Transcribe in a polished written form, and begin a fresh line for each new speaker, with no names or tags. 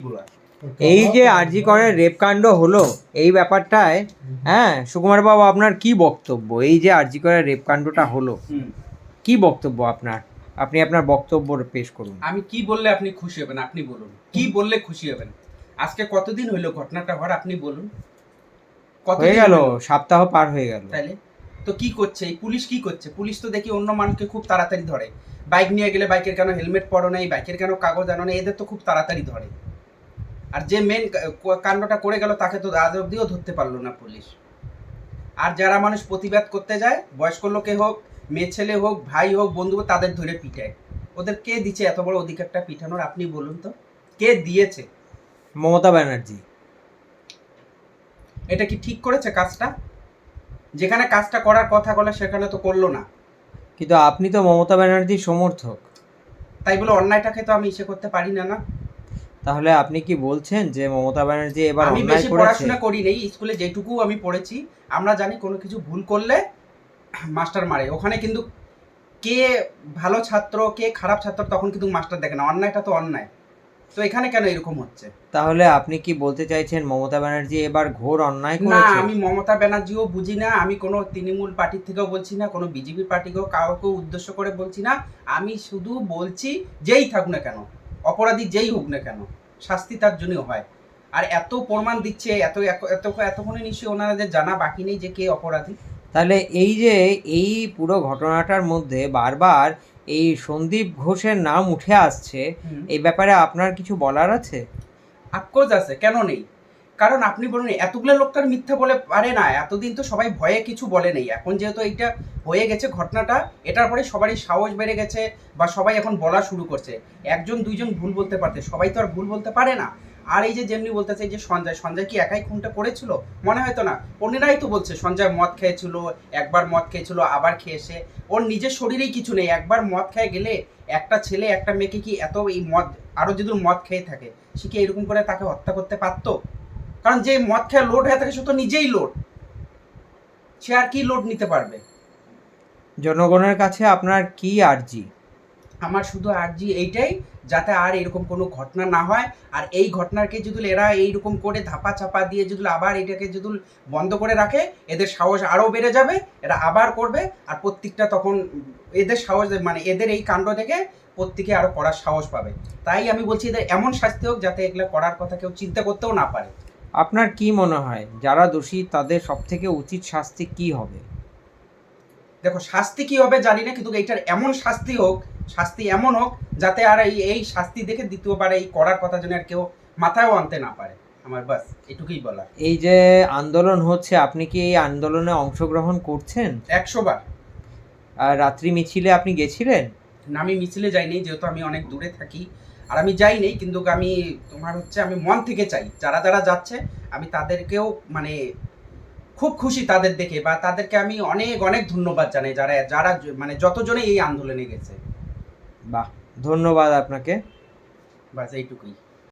এই যে আরজি করের রেপ কাণ্ড হলো, এই ব্যাপারটায় সুকুমার বাবু আপনার কি বক্তব্য? এই যে আরজি করের রেপ কাণ্ডটা হলো, কি বক্তব্য আপনার? আপনি আপনার বক্তব্য পেশ করুন।
আমি কি বললে আপনি খুশি হবেন? আপনি বলুন, কি বললে খুশি হবেন? আজকে কতদিন হইলো ঘটনাটা হওয়ার, আপনি বলুন।
হয়ে গেল, সপ্তাহ পার হয়ে গেল।
তাইলে তো কি করছে এই পুলিশ? কি করছে পুলিশ? তো দেখি অন্য মানুষকে খুব তাড়াতাড়ি ধরে। বাইক নিয়ে গেলে বাইকের কেন হেলমেট পরো নাই, বাইকের কেন কাগজ আনো নাই, এদের তো খুব তাড়াতাড়ি ধরে। আর যে মেন কাণ্ডটা করে গেল তাকে তো আজ অব্দিও ধরতে পারলো না পুলিশ। আর যারা মানুষ প্রতিবাদ করতে যায়, বয়স্ক লোকে হোক, মেয়ে ছেলে হোক, ভাই হোক, বন্ধু, তাদের ধরে পিটায়। ওদের কে দিচ্ছে এত বড় অধিকারটা পিটানোর? আপনি বলুন তো, কে দিয়েছে?
মমতা ব্যানার্জি।
এটা কি ঠিক করেছে কাজটা? যেখানে কাজটা করার কথা বলে সেখানে তো করলো না।
কিন্তু আপনি তো মমতা ব্যানার্জির সমর্থক,
তাই বলে অন্যায়টাকে তো আমি ইসে করতে পারি না। না,
তাহলে আপনি কি বলছেন যে মমতা ব্যানার্জি এবার
আমি
অন্যায়
বেশি
করেছে?
পড়াশোনা করি নেই, স্কুলে যেটুকু আমি পড়েছি, আমরা জানি কোনো কিছু ভুল করলে মাস্টার মারে। ওখানে কিন্তু কে ভালো ছাত্র কে খারাপ ছাত্র তখন কিন্তু মাস্টার দেখে না, অন্যায়টা তো অন্যায়। তো এখানে কেন এরকম হচ্ছে?
তাহলে আপনি কি বলতে চাইছেন মমতা ব্যানার্জি এবার ঘোর অন্যায়
না,
করেছে?
আমি মমতা ব্যানার্জিও বুঝি না, আমি কোনো তৃণমূল পার্টির থেকেও বলছি না, কোনো বিজেপি পার্টিকেও কাউকে উদ্দেশ্য করে বলছি না। আমি শুধু বলছি, যেই থাকুক না কেন, অপরাধী যেই হোক না কেন, শাস্তি তার জন্য হয়। আর এত প্রমাণ দিচ্ছে, এতক্ষণে নিশ্চয়ই ওনাদের জানা বাকি নেই যে কে অপরাধী।
তাহলে এই যে এই পুরো ঘটনাটার মধ্যে বারবার এই সন্দীপ ঘোষের নাম উঠে আসছে, এই ব্যাপারে আপনার কিছু বলার আছে?
আফকোর্স আছে, কেন নেই? কারণ আপনি বলুন, এতগুলো লোক তো আর মিথ্যা বলে পারে না। এতদিন তো সবাই ভয়ে কিছু বলে নেই, এখন যেহেতু এইটা হয়ে গেছে ঘটনাটা, এটার পরে সবারই সাহস বেড়ে গেছে, বা সবাই এখন বলা শুরু করছে। একজন দুইজন ভুল বলতে পারতে, সবাই তো আর ভুল বলতে পারে না। আর এই যে যেমনি বলতেছে যে সঞ্জয় কি একাই খুনটা করেছিল? মনে হয়তো না, অন্যরাই তো বলছে সঞ্জয় মদ খেয়েছিল, একবার মদ খেয়েছিল, আবার খেয়েছে। ওর নিজের শরীরেই কিছু নেই, একবার মদ খেয়ে গেলে একটা ছেলে একটা মেয়েকে কি এত এই মদ, আরও যদি মদ খেয়ে থাকে, সে কি এরকম করে তাকে হত্যা করতে পারতো? কারণ যে মদ খেয়ে লোড হয়ে থাকে সে তো নিজেই লোড, সে আর কি লোড নিতে পারবে?
জনগণের কাছে আপনার কি আর্জি?
আমার শুধু আর্জি এইটাই, যাতে আর এরকম কোনো ঘটনা না হয়। আর এই ঘটনাকে যদি এরা এইরকম করে ধাপা চাপা দিয়ে যদি আবার এটাকে যদি বন্ধ করে রাখে, এদের সাহস আরও বেড়ে যাবে, এরা আবার করবে। আর প্রত্যেকটা তখন এদের সাহস, মানে এদের এই কাণ্ড দেখে প্রত্যেকে আরও করার সাহস পাবে। তাই আমি বলছি এদের এমন শাস্তি হোক যাতে এগুলো করার কথা কেউ চিন্তা করতেও না পারে।
আপনার কি মনে হয় যারা দোষী তাদের সবথেকে উচিত শাস্তি কি হবে?
দেখো, শাস্তি কি হবে জানি না, কিন্তু এইটার এমন শাস্তি হোক, শাস্তি এমন হোক যাতে আর এই শাস্তি দেখে দ্বিতীয়বার এই করার কথা যেন আর কেউ মাথায়ও আনতে না পারে। আমার বাস এটুকুই বলা।
এই যে আন্দোলন হচ্ছে, আপনি কি এই আন্দোলনে অংশগ্রহণ করছেন?
100 বার।
আর রাত্রি মিছিলে আপনি গেছিলেন?
না, আমি মিছিলে যাইনি, যেহেতু আমি অনেক দূরে থাকি। আর আমি যাইনি, কিন্তু আমি তোমার হচ্ছে আমি মন থেকে চাই যারা যারা যাচ্ছে, আমি তাদেরকেও মানে খুব খুশি তাদের দেখে, বা তাদেরকে আমি অনেক অনেক ধন্যবাদ জানাই যারা যারা মানে যতজনে এই আন্দোলনে গেছে।
বাহ, ধন্যবাদ আপনাকে।
বাস এইটুকুই।